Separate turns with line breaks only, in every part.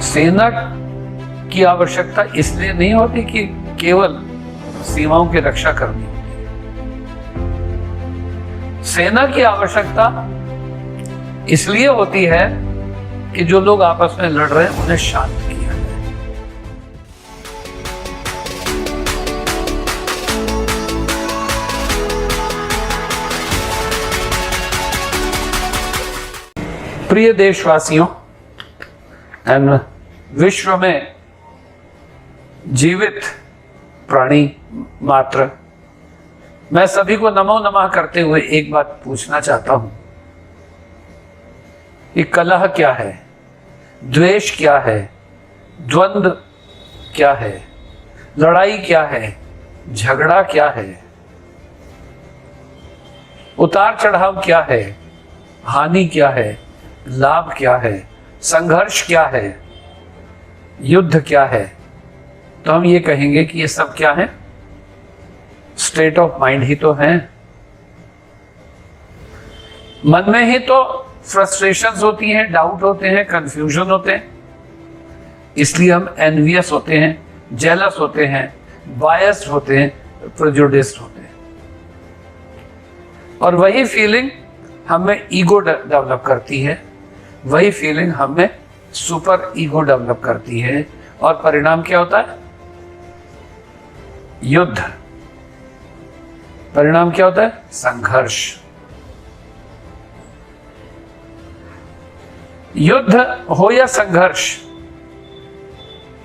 सेना की आवश्यकता इसलिए नहीं होती कि केवल सीमाओं की रक्षा करनी होती है। सेना की आवश्यकता इसलिए होती है कि जो लोग आपस में लड़ रहे हैं उन्हें शांत किया जाए। प्रिय देशवासियों एंड विश्व में जीवित प्राणी मात्र, मैं सभी को नमो नमः करते हुए एक बात पूछना चाहता हूं कि कलह क्या है, द्वेष क्या है, द्वंद्व क्या है, लड़ाई क्या है, झगड़ा क्या है, उतार चढ़ाव क्या है, हानि क्या है, लाभ क्या है, संघर्ष क्या है, युद्ध क्या है। तो हम ये कहेंगे कि ये सब क्या है, स्टेट ऑफ माइंड ही तो है। मन में ही तो फ्रस्ट्रेशंस होती हैं, डाउट होते हैं, कंफ्यूजन होते हैं। इसलिए हम एनवियस होते हैं, जेलस होते हैं, बायस्ड होते हैं, प्रेजुडिस्ड होते हैं। और वही फीलिंग हमें ईगो डेवलप करती है, वही फीलिंग हमें सुपर ईगो डेवलप करती है। और परिणाम क्या होता है? युद्ध। परिणाम क्या होता है? संघर्ष। युद्ध हो या संघर्ष,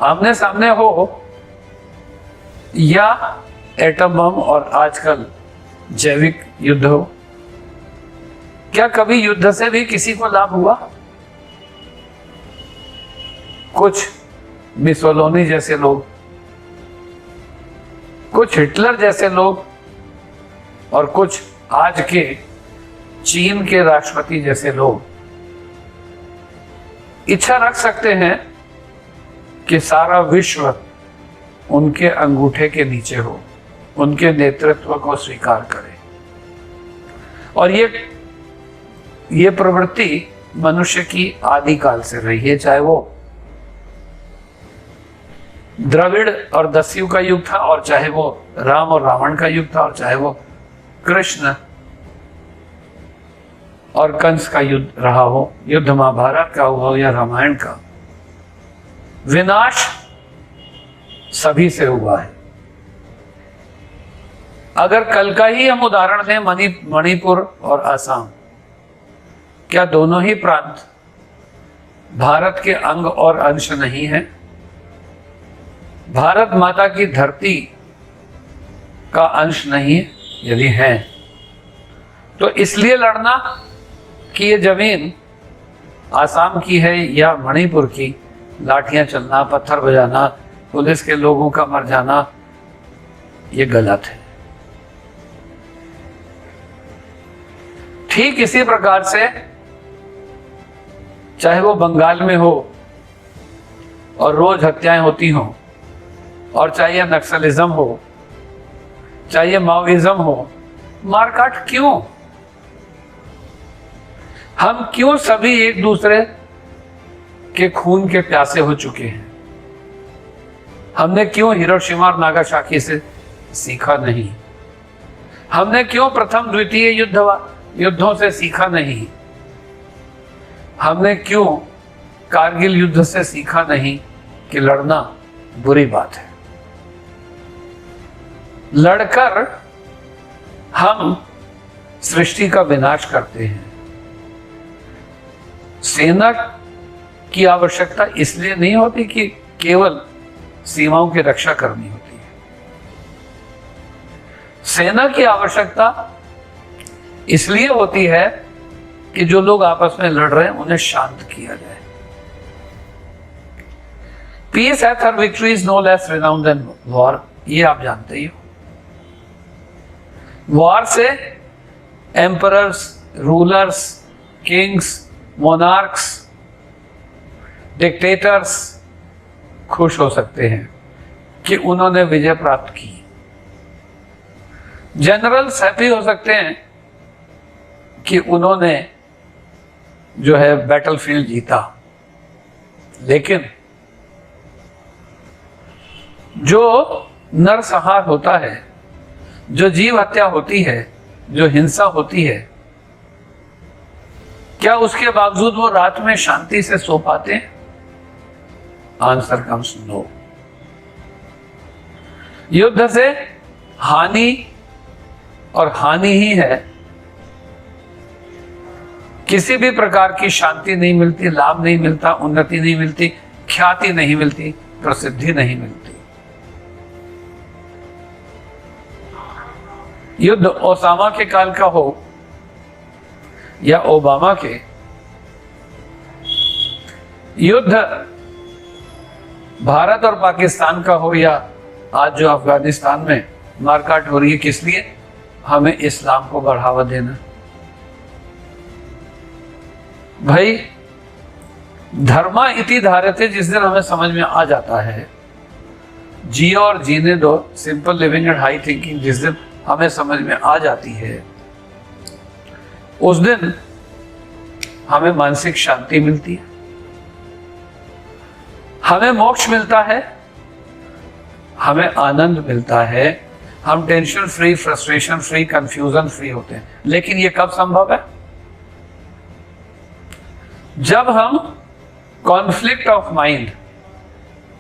आमने सामने हो या एटम बम और आजकल जैविक युद्ध हो, क्या कभी युद्ध से भी किसी को लाभ हुआ? कुछ मुसोलिनी जैसे लोग, कुछ हिटलर जैसे लोग और कुछ आज के चीन के राष्ट्रपति जैसे लोग इच्छा रख सकते हैं कि सारा विश्व उनके अंगूठे के नीचे हो, उनके नेतृत्व को स्वीकार करे। और ये प्रवृत्ति मनुष्य की आदिकाल से रही है, चाहे वो द्रविड़ और दस्यु का युग था, और चाहे वो राम और रावण का युग था, और चाहे वो कृष्ण और कंस का युद्ध रहा हो, युद्ध महाभारत का हुआ हो या रामायण का। विनाश सभी से हुआ है। अगर कल का ही हम उदाहरण दें, मणिपुर और असम, क्या दोनों ही प्रांत भारत के अंग और अंश नहीं है? भारत माता की धरती का अंश नहीं है? यदि है तो इसलिए लड़ना कि ये जमीन आसाम की है या मणिपुर की, लाठियां चलना, पत्थर बजाना, पुलिस के लोगों का मर जाना, ये गलत है। ठीक इसी प्रकार से चाहे वो बंगाल में हो और रोज हत्याएं होती हों, और चाहे नक्सलिज्म हो, चाहे माओइज्म हो, मारकाट क्यों? हम क्यों सभी एक दूसरे के खून के प्यासे हो चुके हैं? हमने क्यों हिरोशिमा और नागासाकी से सीखा नहीं? हमने क्यों प्रथम द्वितीय युद्धों से सीखा नहीं? हमने क्यों कारगिल युद्ध से सीखा नहीं कि लड़ना बुरी बात है? लड़कर हम सृष्टि का विनाश करते हैं। सेना की आवश्यकता इसलिए नहीं होती कि केवल सीमाओं की रक्षा करनी होती है। सेना की आवश्यकता इसलिए होती है कि जो लोग आपस में लड़ रहे हैं उन्हें शांत किया जाए। Peace hath her victories no less renowned than war, ये आप जानते ही हो। वॉर से emperors, rulers, Kings, monarchs, dictators खुश हो सकते हैं कि उन्होंने विजय प्राप्त की। जनरल्स हैप्पी हो सकते हैं कि उन्होंने जो है बैटलफील्ड जीता। लेकिन जो नरसंहार होता है, जो जीव हत्या होती है, जो हिंसा होती है, क्या उसके बावजूद वो रात में शांति से सो पाते हैं? Answer comes no. युद्ध से हानि और हानि ही है। किसी भी प्रकार की शांति नहीं मिलती, लाभ नहीं मिलता, उन्नति नहीं मिलती, ख्याति नहीं मिलती, प्रसिद्धि नहीं मिलती। युद्ध ओसामा के काल का हो या ओबामा के, युद्ध भारत और पाकिस्तान का हो या आज जो अफगानिस्तान में मारकाट हो रही है, किस लिए? हमें इस्लाम को बढ़ावा देना। भाई धर्मा इति धार्यते जिस दिन हमें समझ में आ जाता है, जियो और जीने दो, simple living and high thinking जिस दिन हमें समझ में आ जाती है, उस दिन हमें मानसिक शांति मिलती है, हमें मोक्ष मिलता है, हमें आनंद मिलता है, हम tension free, frustration free, confusion free होते हैं। लेकिन ये कब संभव है? जब हम conflict of mind,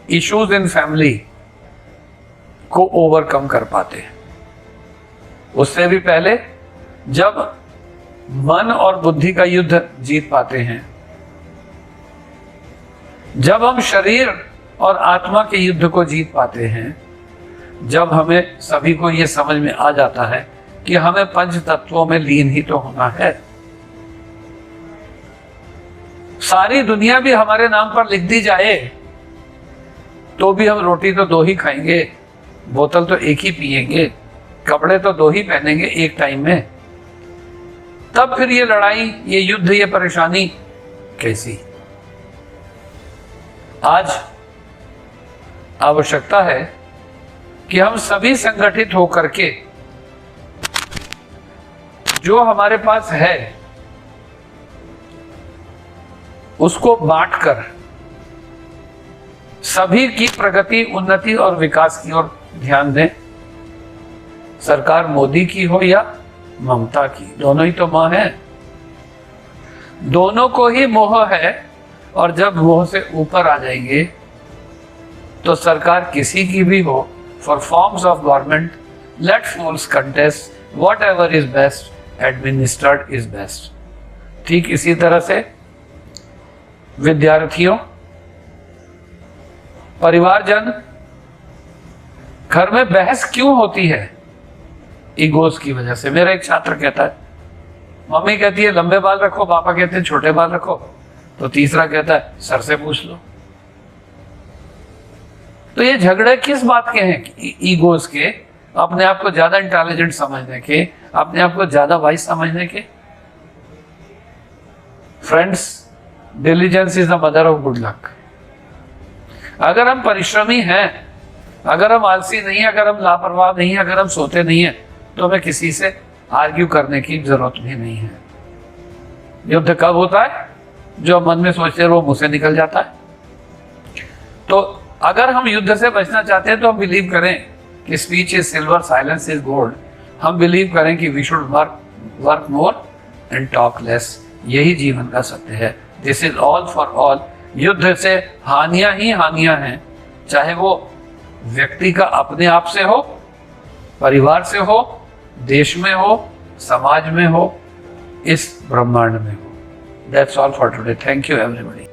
issues in family को ओवरकम कर पाते हैं। उससे भी पहले जब मन और बुद्धि का युद्ध जीत पाते हैं, जब हम शरीर और आत्मा के युद्ध को जीत पाते हैं, जब हमें सभी को यह समझ में आ जाता है कि हमें पंच तत्वों में लीन ही तो होना है। सारी दुनिया भी हमारे नाम पर लिख दी जाए तो भी हम रोटी तो दो ही खाएंगे, बोतल तो एक ही पिएंगे, कपड़े तो दो ही पहनेंगे एक टाइम में। तब फिर ये लड़ाई, ये युद्ध, ये परेशानी कैसी? आज आवश्यकता है कि हम सभी संगठित होकर के जो हमारे पास है उसको बांटकर सभी की प्रगति, उन्नति और विकास की ओर ध्यान दें। सरकार मोदी की हो या ममता की, दोनों ही तो मां है, दोनों को ही मोह है। और जब मोह से ऊपर आ जाएंगे तो सरकार किसी की भी हो, for forms of government let fools contest, whatever is best administered is best. ठीक इसी तरह से विद्यार्थियों, परिवारजन, घर में बहस क्यों होती है? ईगोस की वजह से। मेरा एक छात्र कहता है, मम्मी कहती है लंबे बाल रखो, पापा कहते हैं छोटे बाल रखो, तो तीसरा कहता है सर से पूछ लो। तो ये झगड़े किस बात के हैं? ईगोस के, अपने आप को ज्यादा इंटेलिजेंट समझने के, अपने आप को ज्यादा वाइज समझने के। Friends, diligence is the mother of good luck. अगर हम परिश्रमी हैं, अगर हम आलसी नहीं है, अगर हम लापरवाह नहीं है, अगर हम सोते नहीं है, तो हमें किसी से आर्ग्यू करने की जरूरत भी नहीं है। युद्ध कब होता है? जो मन में सोचते हैं वो मुंह से निकल जाता है। तो अगर हम युद्ध से बचना चाहते हैं तो हम बिलीव करें कि speech is silver, silence is gold. हम बिलीव करें कि we should work more and talk less. यही जीवन का सत्य है। This is all for all. युद्ध से हानियां ही हानियां हैं, चाहे वो व्यक्ति का अपने आप से हो, परिवार से हो, देश में हो, समाज में हो, इस ब्रह्मांड में हो। That's all for today. Thank you everybody.